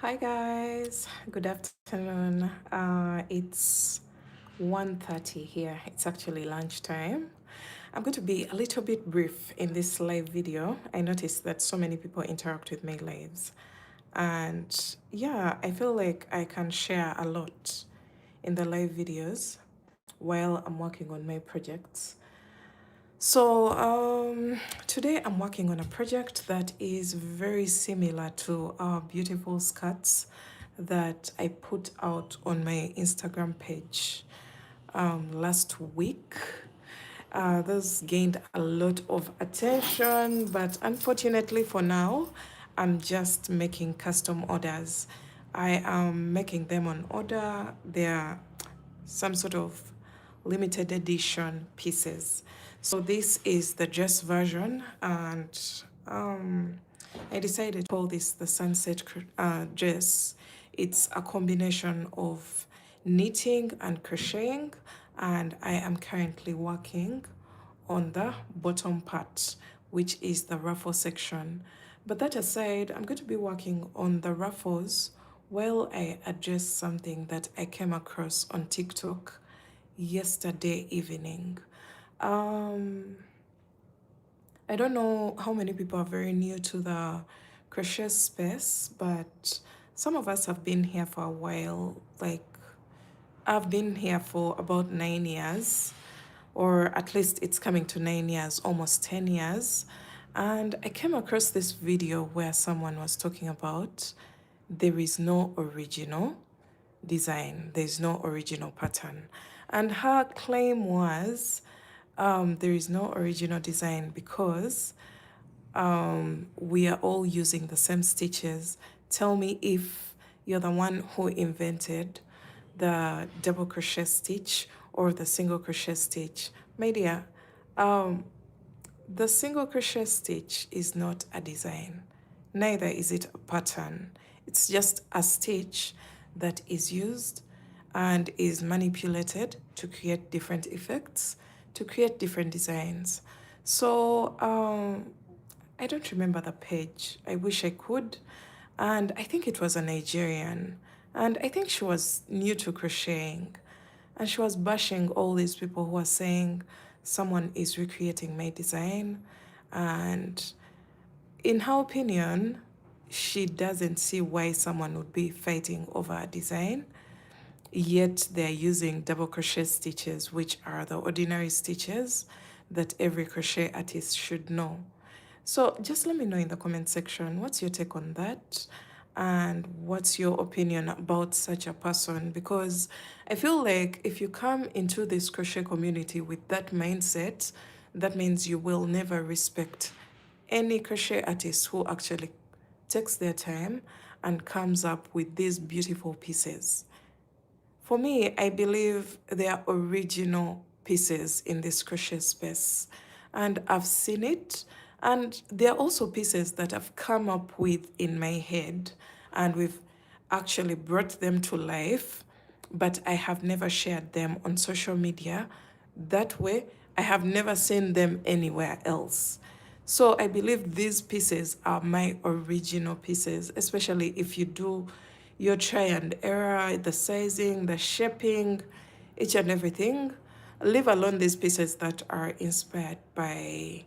Hi guys, good afternoon. It's 1:30 here. It's actually lunchtime. I'm going to be a little bit brief in this live video. I noticed that so many people interact with my lives. And yeah, I feel like I can share a lot in the live videos while I'm working on my projects. Today I'm working on a project that is very similar to our beautiful skirts that I put out on my Instagram page last week. Those gained a lot of attention, but unfortunately for now, I'm just making custom orders. I am making them on order. They're some sort of limited edition pieces. So this is the dress version, and I decided to call this the sunset dress. It's a combination of knitting and crocheting, and I am currently working on the bottom part, which is the ruffle section. But that aside, I'm going to be working on the ruffles while I address something that I came across on TikTok yesterday evening. Um, I don't know how many people are very new to the crochet space, but some of us have been here for a while. Like, I've been here for about 9 years, or at least it's coming to 9 years, almost 10 years. And I came across this video where someone was talking about there is no original design, there's no original pattern. And her claim was there is no original design because we are all using the same stitches. Tell me if you're the one who invented the double crochet stitch or the single crochet stitch. My dear, the single crochet stitch is not a design, neither is it a pattern. It's just a stitch that is used and is manipulated to create different effects, to create different designs. So I don't remember the page. I wish I could. And I think it was a Nigerian. And I think she was new to crocheting. And she was bashing all these people who are saying someone is recreating my design. And in her opinion, she doesn't see why someone would be fighting over a design, yet they're using double crochet stitches, which are the ordinary stitches that every crochet artist should know. So just let me know in the comment section, what's your take on that? And what's your opinion about such a person? Because I feel like if you come into this crochet community with that mindset, that means you will never respect any crochet artist who actually takes their time and comes up with these beautiful pieces. For me, I believe they are original pieces in this crochet space. And I've seen it. And there are also pieces that I've come up with in my head. And we've actually brought them to life. But I have never shared them on social media. That way, I have never seen them anywhere else. So I believe these pieces are my original pieces, especially if you do your try and error, the sizing, the shaping, each and everything. Leave alone these pieces that are inspired by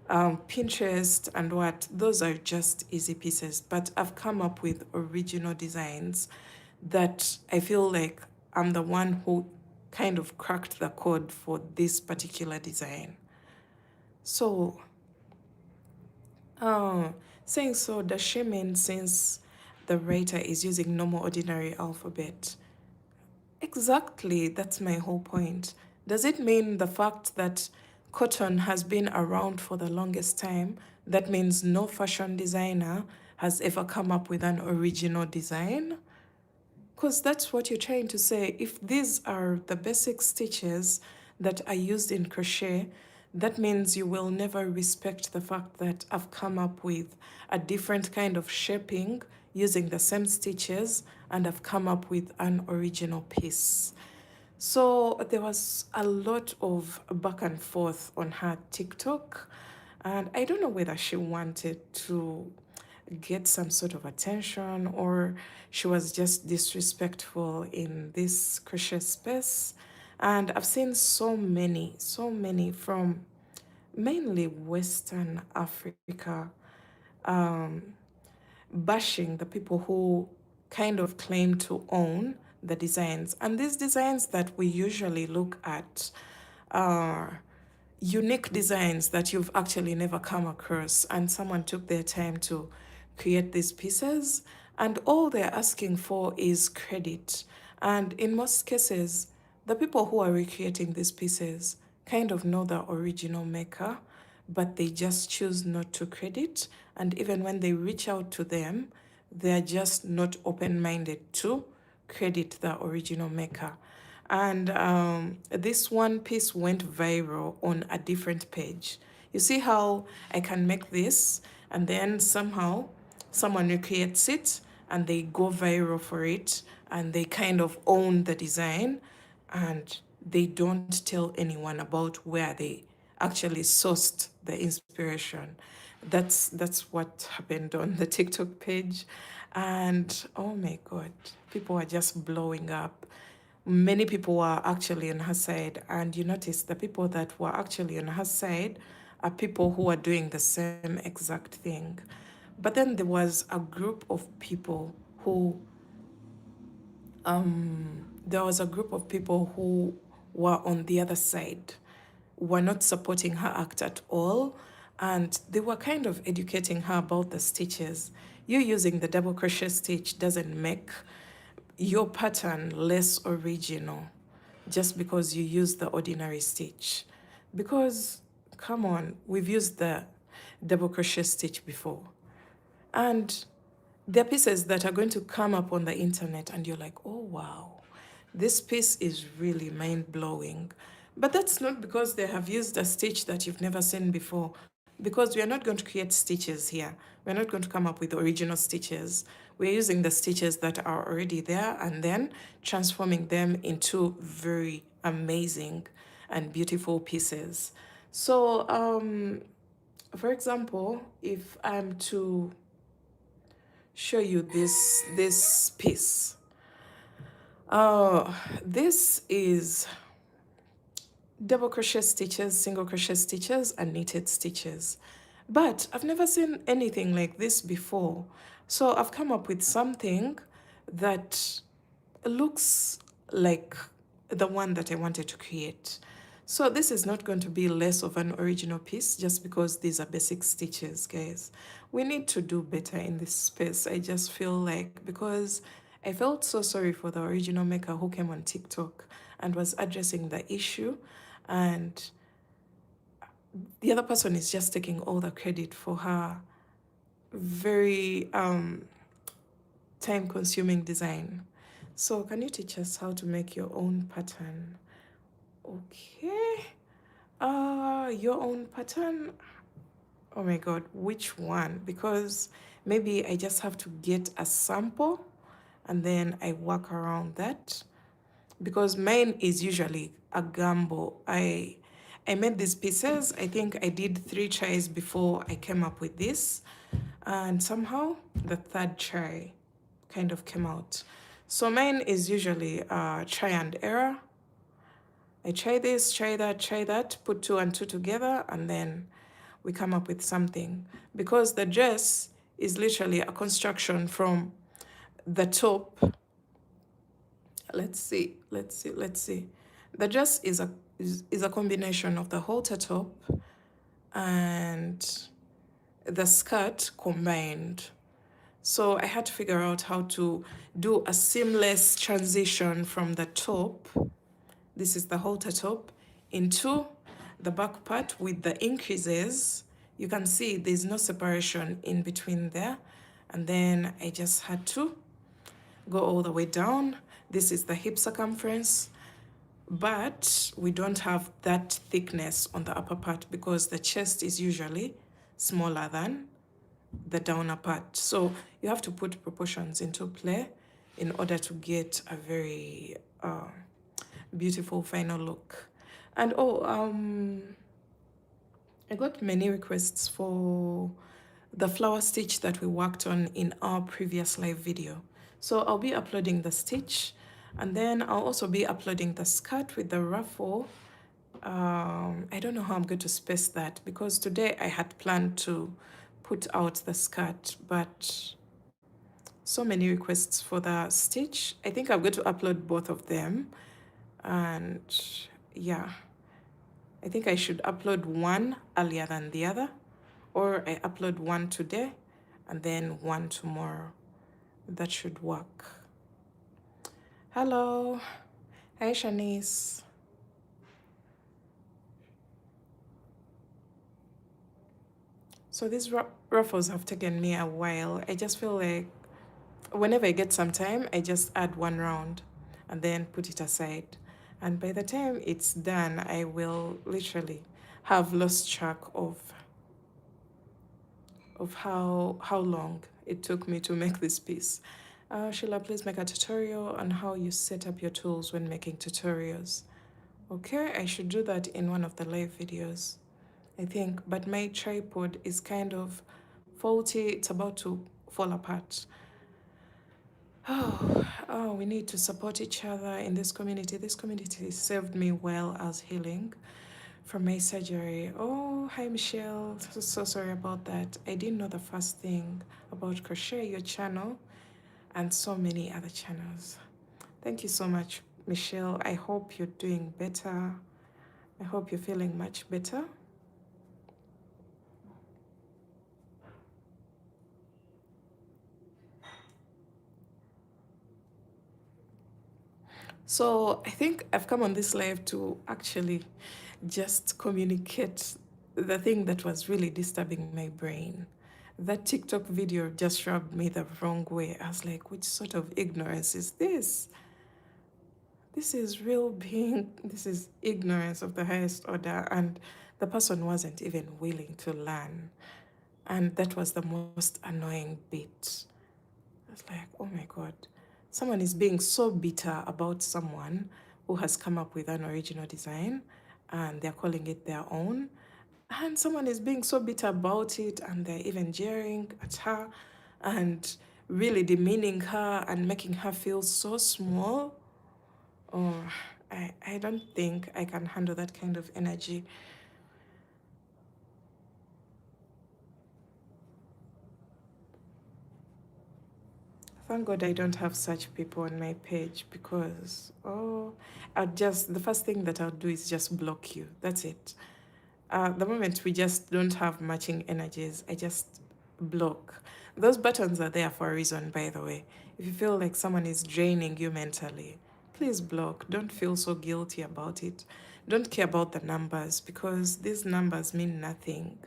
Pinterest and what. Those are just easy pieces, but I've come up with original designs that I feel like I'm the one who kind of cracked the code for this particular design. So Oh, saying so, does she mean since the writer is using normal ordinary alphabet? Exactly, that's my whole point. Does it mean the fact that cotton has been around for the longest time, that means no fashion designer has ever come up with an original design? Because that's what you're trying to say. If these are the basic stitches that are used in crochet, that means you will never respect the fact that I've come up with a different kind of shaping using the same stitches and I've come up with an original piece. So there was a lot of back and forth on her TikTok, and I don't know whether she wanted to get some sort of attention, or she was just disrespectful in this crochet space. And I've seen so many from mainly Western Africa, um, bashing the people who kind of claim to own the designs. And these designs that we usually look at are unique designs that you've actually never come across, and someone took their time to create these pieces, and all they're asking for is credit. And in most cases, the people who are recreating these pieces kind of know the original maker, but they just choose not to credit. And even when they reach out to them, they're just not open minded to credit the original maker. And this one piece went viral on a different page. You see how I can make this, and then somehow someone recreates it and they go viral for it, and they kind of own the design, and they don't tell anyone about where they actually sourced the inspiration. That's what happened on the TikTok page. And oh my god, people are just blowing up. Many people were actually on her side, and you notice the people that were actually on her side are people who are doing the same exact thing. But then there was a group of people who there was a group of people who were on the other side, were not supporting her act at all, and they were kind of educating her about the stitches. You using the double crochet stitch doesn't make your pattern less original just because you use the ordinary stitch. Because, come on, we've used the double crochet stitch before. And there are pieces that are going to come up on the internet and you're like, oh wow, this piece is really mind blowing. But that's not because they have used a stitch that you've never seen before, because we are not going to create stitches here. We're not going to come up with original stitches. We're using the stitches that are already there and then transforming them into very amazing and beautiful pieces. So, for example, if I'm to show you this piece. This is double crochet stitches, single crochet stitches, and knitted stitches. But I've never seen anything like this before. So I've come up with something that looks like the one that I wanted to create. So this is not going to be less of an original piece just because these are basic stitches, guys. We need to do better in this space. I just feel like, because I felt so sorry for the original maker who came on TikTok and was addressing the issue, and the other person is just taking all the credit for her very time consuming design. So can you teach us how to make your own pattern? Okay. Your own pattern. Oh my god, which one? Because maybe I just have to get a sample and then I work around that. Because mine is usually a gamble. I made these pieces. I think I did 3 tries before I came up with this. And somehow the third try kind of came out. So mine is usually try and error. I try this, try that, put 2 and 2 together, and then we come up with something. Because the dress is literally a construction from the top. Let's see. The dress is a combination of the halter top and the skirt combined. So I had to figure out how to do a seamless transition from the top, this is the halter top, into the back part with the increases. You can see there's no separation in between there. And then I just had to go all the way down. This is the hip circumference, but we don't have that thickness on the upper part because the chest is usually smaller than the downer part. So you have to put proportions into play in order to get a very beautiful final look. And I got many requests for the flower stitch that we worked on in our previous live video. So I'll be uploading the stitch, and then I'll also be uploading the skirt with the ruffle. I don't know how I'm going to space that, because today I had planned to put out the skirt, but so many requests for the stitch. I think I'm going to upload both of them, and yeah, I think I should upload one earlier than the other, or I upload one today and then one tomorrow. That should work. Hello. Hi, Shanice. So these ruffles have taken me a while. I just feel like whenever I get some time, I just add one round and then put it aside. And by the time it's done, I will literally have lost track of how long it took me to make this piece. Sheila, please make a tutorial on how you set up your tools when making tutorials. Okay, I should do that in one of the live videos, I think, but my tripod is kind of faulty. It's about to fall apart. Oh, we need to support each other in this community. This community saved me while I was healing from my surgery. Oh, hi, Michelle. So sorry about that. I didn't know the first thing about Crochet, your channel, and so many other channels. Thank you so much, Michelle. I hope you're doing better. I hope you're feeling much better. So I think I've come on this live to actually just communicate the thing that was really disturbing my brain. That TikTok video just rubbed me the wrong way. I was like, which sort of ignorance is this? This is real being, this is ignorance of the highest order. And the person wasn't even willing to learn. And that was the most annoying bit. I was like, oh my God. Someone is being so bitter about someone who has come up with an original design and they're calling it their own. And someone is being so bitter about it and they're even jeering at her and really demeaning her and making her feel so small. Oh, I don't think I can handle that kind of energy. Thank God I don't have such people on my page, because, the first thing that I'll do is just block you. That's it. The moment we just don't have matching energies, I just block. Those buttons are there for a reason, by the way. If you feel like someone is draining you mentally, please block. Don't feel so guilty about it. Don't care about the numbers, because these numbers mean nothing.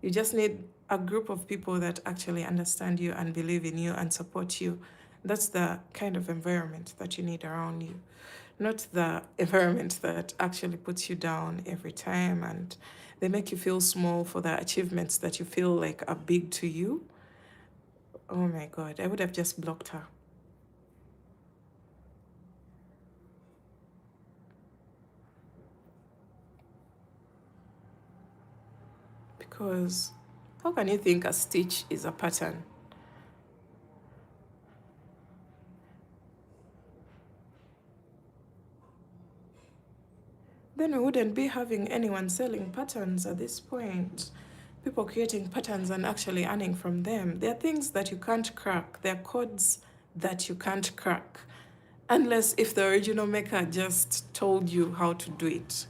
You just need a group of people that actually understand you and believe in you and support you. That's the kind of environment that you need around you, not the environment that actually puts you down every time and they make you feel small for the achievements that you feel like are big to you. Oh my God, I would have just blocked her. Because how can you think a stitch is a pattern? Then we wouldn't be having anyone selling patterns at this point. People creating patterns and actually earning from them. There are things that you can't crack. There are codes that you can't crack. Unless if the original maker just told you how to do it.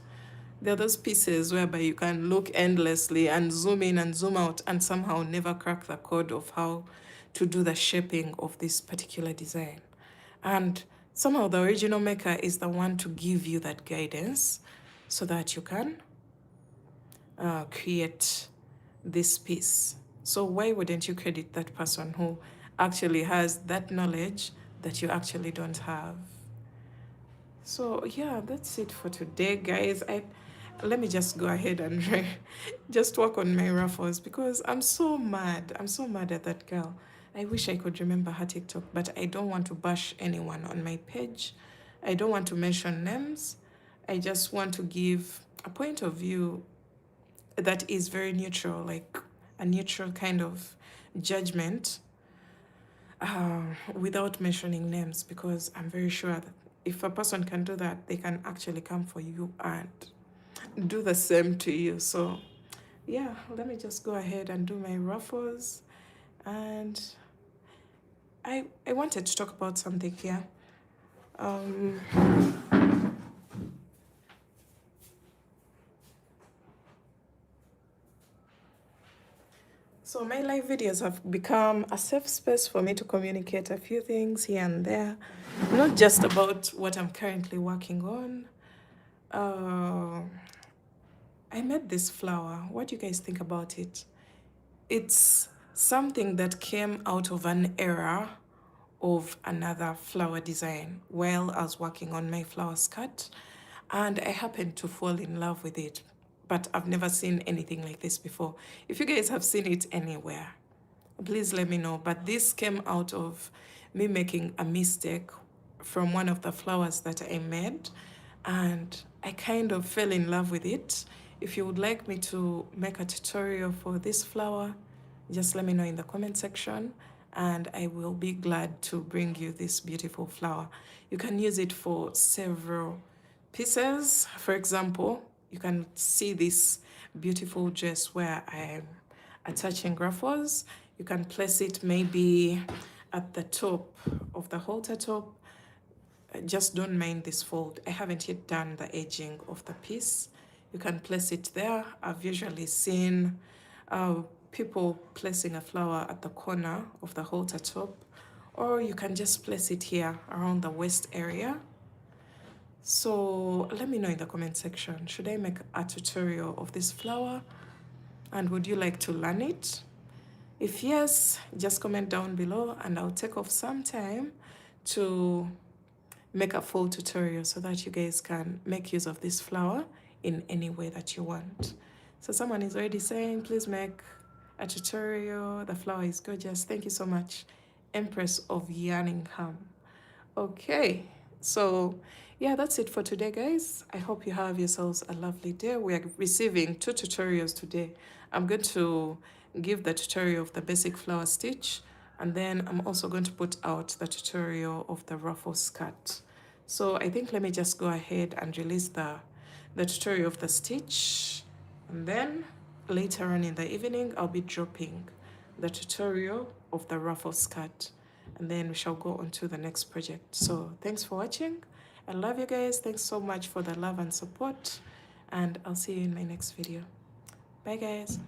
There are those pieces whereby you can look endlessly and zoom in and zoom out and somehow never crack the code of how to do the shaping of this particular design. And somehow the original maker is the one to give you that guidance so that you can create this piece. So why wouldn't you credit that person who actually has that knowledge that you actually don't have? So yeah, that's it for today, guys. Let me just go ahead and just work on my ruffles, because I'm so mad. I'm so mad at that girl. I wish I could remember her TikTok, but I don't want to bash anyone on my page. I don't want to mention names. I just want to give a point of view that is very neutral, like a neutral kind of judgment without mentioning names, because I'm very sure that if a person can do that, they can actually come for you and do the same to you. So yeah, let me just go ahead and do my ruffles. And I wanted to talk about something here. So my live videos have become a safe space for me to communicate a few things here and there, not just about what I'm currently working on. I made this flower. What do you guys think about it? It's something that came out of an era of another flower design while I was working on my flower skirt, and I happened to fall in love with it. But I've never seen anything like this before. If you guys have seen it anywhere, please let me know. But this came out of me making a mistake from one of the flowers that I made, and I kind of fell in love with it. If you would like me to make a tutorial for this flower, just let me know in the comment section, and I will be glad to bring you this beautiful flower. You can use it for several pieces. For example, you can see this beautiful dress where I'm attaching ruffles. You can place it maybe at the top of the halter top. Just don't mind this fold. I haven't yet done the edging of the piece. You can place it there. I've usually seen people placing a flower at the corner of the halter top, or you can just place it here around the waist area. So let me know in the comment section, should I make a tutorial of this flower, and would you like to learn it? If yes, just comment down below and I'll take off some time to make a full tutorial so that you guys can make use of this flower in any way that you want. So someone is already saying, please make a tutorial. The flower is gorgeous. Thank you so much, Empress of Yanningham. Okay, so yeah, that's it for today, guys. I hope you have yourselves a lovely day. We are receiving 2 tutorials today. I'm going to give the tutorial of the basic flower stitch, and then I'm also going to put out the tutorial of the ruffle skirt. So I think let me just go ahead and release the tutorial of the stitch, and then later on in the evening I'll be dropping the tutorial of the ruffle skirt, and then we shall go on to the next project. So thanks for watching. I love you guys. Thanks so much for the love and support, and I'll see you in my next video. Bye guys.